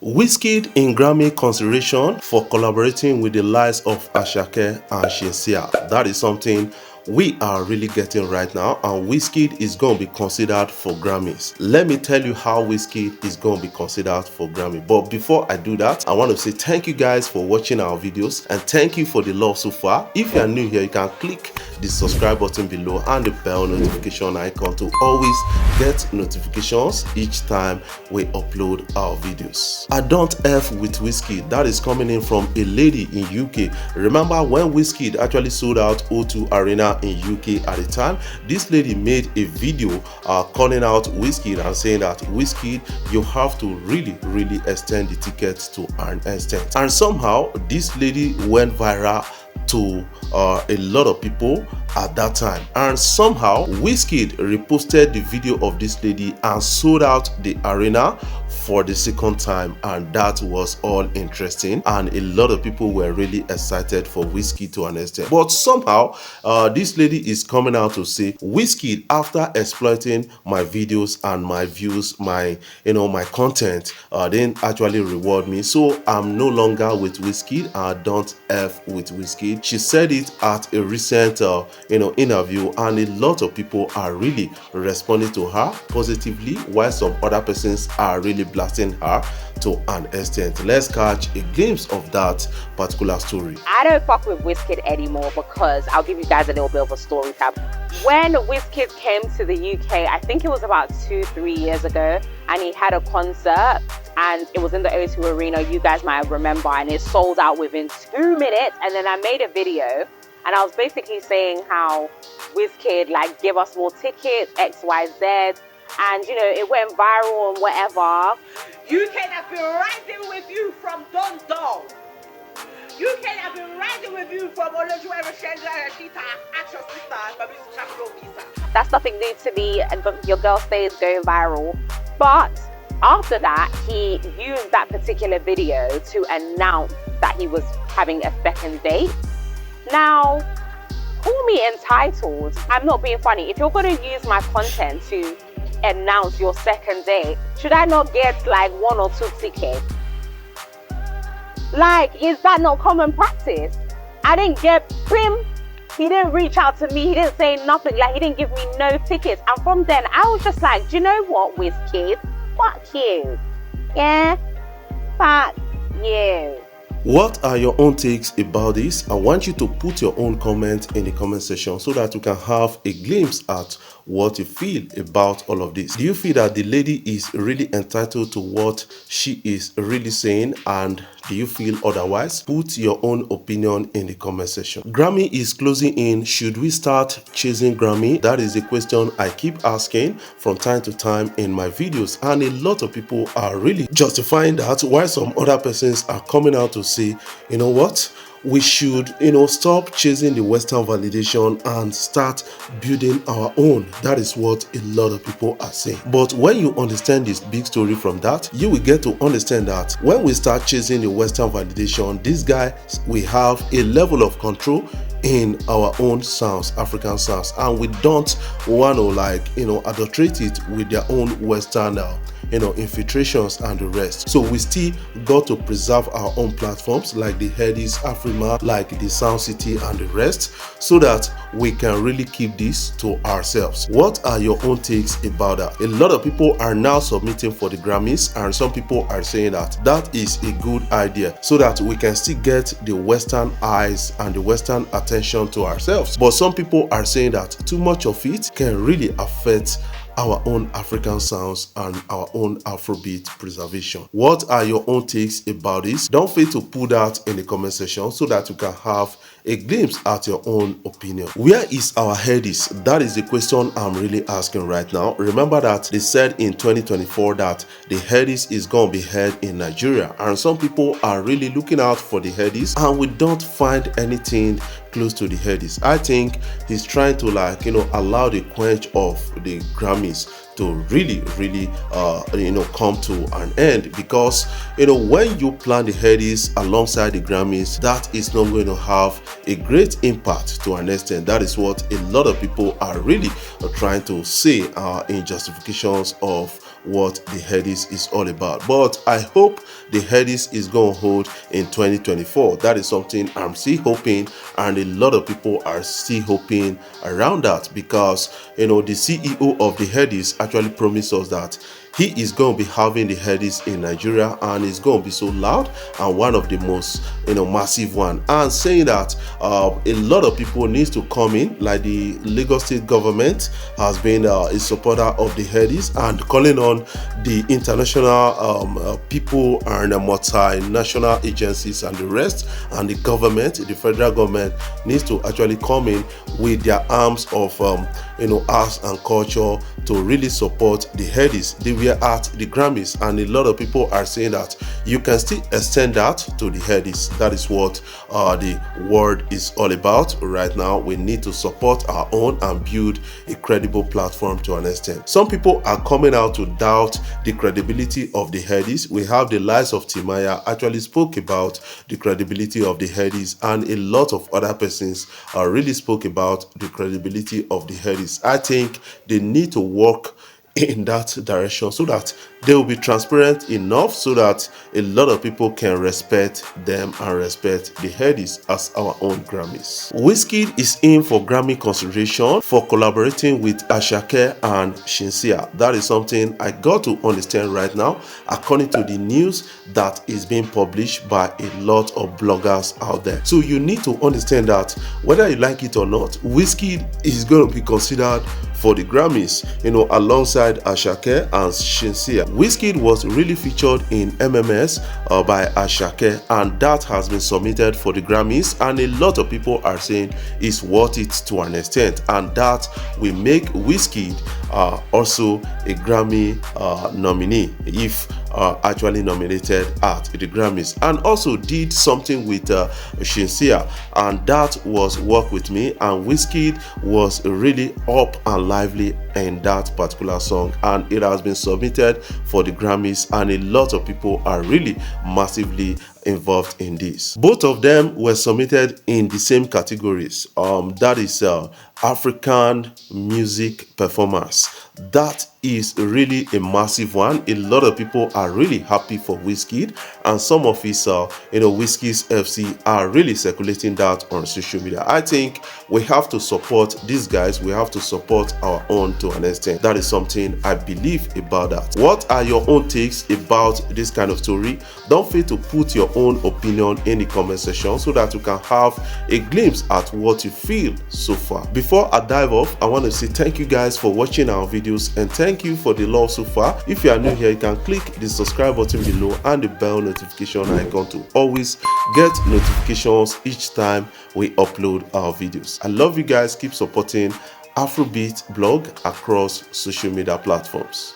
Wizkid in Grammy Consideration for collaborating with the likes of Asake and Shenseea. That is something we are really getting right now, and Wizkid is going to be considered for Grammys. Let me tell you how Wizkid is going to be considered for Grammy. But before I do that, I want to say thank you guys for watching our videos and thank you for the love so far. If you are new here, you can click the subscribe button below and the bell notification icon to always get notifications each time we upload our videos. I don't F with Wizkid. That is coming in from a lady in UK. Remember when Wizkid actually sold out O2 Arena in UK at the time? This lady made a video calling out Wizkid and saying that Wizkid, you have to really extend the tickets to an extent. And somehow this lady went viral to a lot of people at that time, and somehow Wizkid reposted the video of this lady and sold out the arena for the second time, and that was all interesting, and a lot of people were really excited for Wizkid to an extent. But somehow this lady is coming out to say Wizkid, after exploiting my videos and my views, my my content, didn't actually reward me, so I'm no longer with Wizkid. I don't F with Wizkid. She said it at a recent interview, and a lot of people are really responding to her positively, while some other persons are really blasting her to an extent. Let's catch a glimpse of that particular story. I don't fuck with Wizkid anymore because I'll give you guys a little bit of a story time. When Wizkid came to the UK, I think it was about 2-3 years ago, and he had a concert and it was in the O2 Arena, you guys might remember, and it sold out within 2 minutes. And then I made a video and I was basically saying how Wizkid, like, give us more tickets, XYZ. And it went viral and whatever. UK have been riding with you from Dundon. UK have been riding with you from Olojuwere Shendra Rashita, Action Sisters, Baby Champion Visa. That's nothing new to me, and your girl stays going viral. But after that, he used that particular video to announce that he was having a second date. Now, call me entitled. I'm not being funny. If you're going to use my content to announce your second date, should I not get like 1 or 2 tickets? Like, is that not common practice? I didn't get him. He didn't reach out to me. He didn't say nothing. Like, he didn't give me no tickets. And from then, I was just like, do you know what, Wizkid? Fuck you. Yeah? Fuck you. What are your own takes about this? I want you to put your own comment in the comment section so that you can have a glimpse at what you feel about all of this. Do you feel that the lady is really entitled to what she is really saying, and do you feel otherwise? Put your own opinion in the comment section. Grammy is closing in. Should we start chasing Grammy? That is the question I keep asking from time to time in my videos, and a lot of people are really justifying that, while some other persons are coming out to say, you know what, we should stop chasing the Western validation and start building our own. That is what a lot of people are saying. But when you understand this big story from that, you will get to understand that when we start chasing the Western validation, this guy, we have a level of control in our own sounds, African sounds, and we don't want to adulterate it with their own Western infiltrations and the rest. So we still got to preserve our own platforms like the Headies, Afrima, like the Sound City and the rest, so that we can really keep this to ourselves. What are your own takes about that? A lot of people are now submitting for the Grammys, and some people are saying that that is a good idea so that we can still get the Western eyes and the Western attention to ourselves. But some people are saying that too much of it can really affect our own African sounds and our own Afrobeat preservation. What are your own takes about this? Don't fail to put that in the comment section so that you can have a glimpse at your own opinion. Where is our Headies? That is the question I'm really asking right now. Remember that they said in 2024 that the Headies is going to be held in Nigeria, and some people are really looking out for the Headies, and we don't find anything close to the Headies. I think he's trying to allow the quench of the Grammys to really come to an end, because when you plan the Headies alongside the Grammys, that is not going to have a great impact to an extent. That is what a lot of people are really trying to say in justifications of what the Headies is all about. But I hope the Headies is going to hold in 2024. That is something I'm still hoping, and a lot of people are still hoping around that, because the CEO of the Headies actually promised us that he is going to be having the Headies in Nigeria, and it's going to be so loud and one of the most massive one, and saying that a lot of people needs to come in, like the Lagos state government has been a supporter of the Headies and calling on the international people and multinational agencies and the rest, and the government, the federal government, needs to actually come in with their arms of arts and culture to really support the Headies. They were at the Grammys, and a lot of people are saying that you can still extend that to the Headies. That is what the world is all about right now. We need to support our own and build a credible platform to an extent. Some people are coming out to doubt the credibility of the Headies. We have the likes of Timaya actually spoke about the credibility of the Headies, and a lot of other persons really spoke about the credibility of the Headies. I think they need to work in that direction so that they will be transparent enough so that a lot of people can respect them and respect the Headies as our own Grammys. Wizkid is in for Grammy consideration for collaborating with Asake and Shinsia. That is something I got to understand right now, according to the news that is being published by a lot of bloggers out there. So you need to understand that whether you like it or not, Wizkid is going to be considered for the Grammys, alongside Asake and Shinsia. Wizkid was really featured in MMS by Asake, and that has been submitted for the Grammys, and a lot of people are saying it's worth it to an extent, and that will make Wizkid also a Grammy nominee if actually nominated at the Grammys, and also did something with Shinsia, and that was Work With Me, and Wizkid was really up and lively in that particular song, and it has been submitted for the Grammys, and a lot of people are really massively involved in this. Both of them were submitted in the same categories, that is African music performance. That is really a massive one. A lot of people are really happy for Wizkid, and some of his Wizkid's FC are really circulating that on social media. I think we have to support these guys. We have to support our own to an extent. That is something I believe about that. What are your own takes about this kind of story? Don't fail to put your own opinion in the comment section so that you can have a glimpse at what you feel so far. Before I dive off, I want to say thank you guys for watching our videos, and thank you for the love so far. If you are new here, you can click the subscribe button below and the bell notification icon to always get notifications each time we upload our videos. I love you guys. Keep supporting Afrobeat blog across social media platforms.